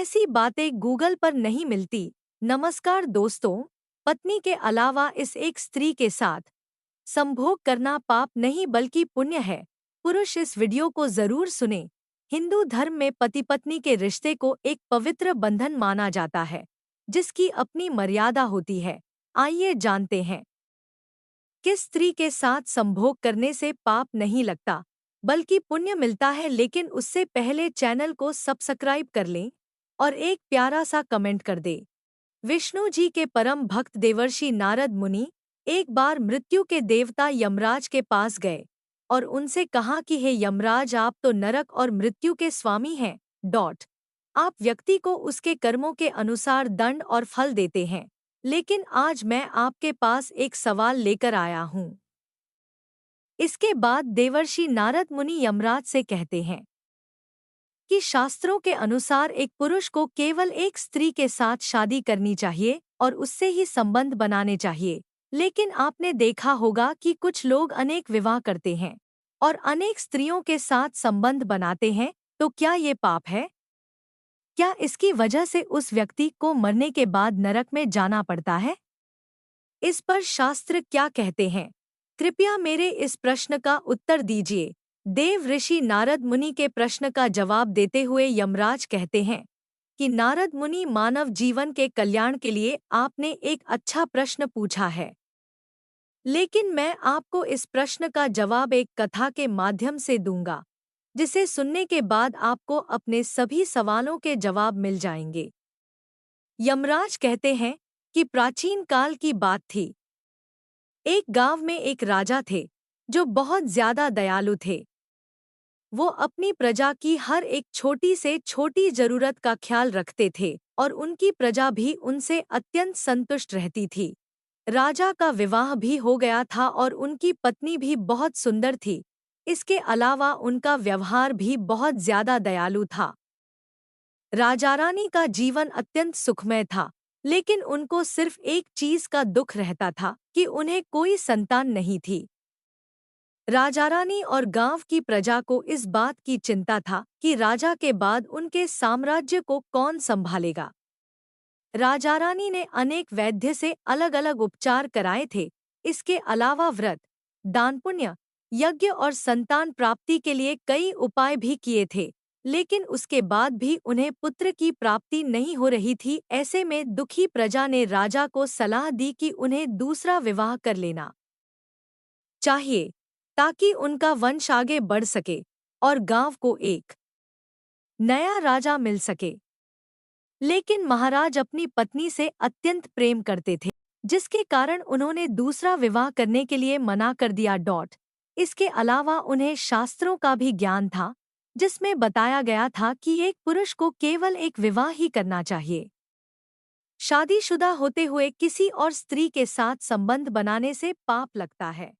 ऐसी बातें गूगल पर नहीं मिलती। नमस्कार दोस्तों, पत्नी के अलावा इस एक स्त्री के साथ संभोग करना पाप नहीं बल्कि पुण्य है। पुरुष इस वीडियो को जरूर सुने। हिंदू धर्म में पति पत्नी के रिश्ते को एक पवित्र बंधन माना जाता है, जिसकी अपनी मर्यादा होती है। आइए जानते हैं किस स्त्री के साथ संभोग करने से पाप नहीं लगता बल्कि पुण्य मिलता है। लेकिन उससे पहले चैनल को सब्सक्राइब कर लें और एक प्यारा सा कमेंट कर दे। विष्णु जी के परम भक्त देवर्षि नारद मुनि एक बार मृत्यु के देवता यमराज के पास गए और उनसे कहा कि हे यमराज, आप तो नरक और मृत्यु के स्वामी हैं। आप व्यक्ति को उसके कर्मों के अनुसार दंड और फल देते हैं, लेकिन आज मैं आपके पास एक सवाल लेकर आया हूँ। इसके बाद देवर्षि नारद मुनि यमराज से कहते हैं कि शास्त्रों के अनुसार एक पुरुष को केवल एक स्त्री के साथ शादी करनी चाहिए और उससे ही संबंध बनाने चाहिए। लेकिन आपने देखा होगा कि कुछ लोग अनेक विवाह करते हैं और अनेक स्त्रियों के साथ संबंध बनाते हैं। तो क्या ये पाप है? क्या इसकी वजह से उस व्यक्ति को मरने के बाद नरक में जाना पड़ता है? इस पर शास्त्र क्या कहते हैं? कृपया मेरे इस प्रश्न का उत्तर दीजिए। देव ऋषि नारद मुनि के प्रश्न का जवाब देते हुए यमराज कहते हैं कि नारद मुनि, मानव जीवन के कल्याण के लिए आपने एक अच्छा प्रश्न पूछा है। लेकिन मैं आपको इस प्रश्न का जवाब एक कथा के माध्यम से दूंगा, जिसे सुनने के बाद आपको अपने सभी सवालों के जवाब मिल जाएंगे। यमराज कहते हैं कि प्राचीन काल की बात थी। एक गांव में एक राजा थे जो बहुत ज्यादा दयालु थे। वो अपनी प्रजा की हर एक छोटी से छोटी जरूरत का ख्याल रखते थे और उनकी प्रजा भी उनसे अत्यंत संतुष्ट रहती थी। राजा का विवाह भी हो गया था और उनकी पत्नी भी बहुत सुंदर थी। इसके अलावा उनका व्यवहार भी बहुत ज्यादा दयालु था। राजा रानी का जीवन अत्यंत सुखमय था, लेकिन उनको सिर्फ एक चीज का दुख रहता था कि उन्हें कोई संतान नहीं थी। राजा रानी और गांव की प्रजा को इस बात की चिंता था कि राजा के बाद उनके साम्राज्य को कौन संभालेगा। राजा रानी ने अनेक वैद्य से अलग अलग उपचार कराए थे। इसके अलावा व्रत, दान पुण्य, यज्ञ और संतान प्राप्ति के लिए कई उपाय भी किए थे, लेकिन उसके बाद भी उन्हें पुत्र की प्राप्ति नहीं हो रही थी। ऐसे में दुखी प्रजा ने राजा को सलाह दी कि उन्हें दूसरा विवाह कर लेना चाहिए ताकि उनका वंश आगे बढ़ सके और गांव को एक नया राजा मिल सके। लेकिन महाराज अपनी पत्नी से अत्यंत प्रेम करते थे, जिसके कारण उन्होंने दूसरा विवाह करने के लिए मना कर दिया। इसके अलावा उन्हें शास्त्रों का भी ज्ञान था, जिसमें बताया गया था कि एक पुरुष को केवल एक विवाह ही करना चाहिए। शादीशुदा होते हुए किसी और स्त्री के साथ संबंध बनाने से पाप लगता है।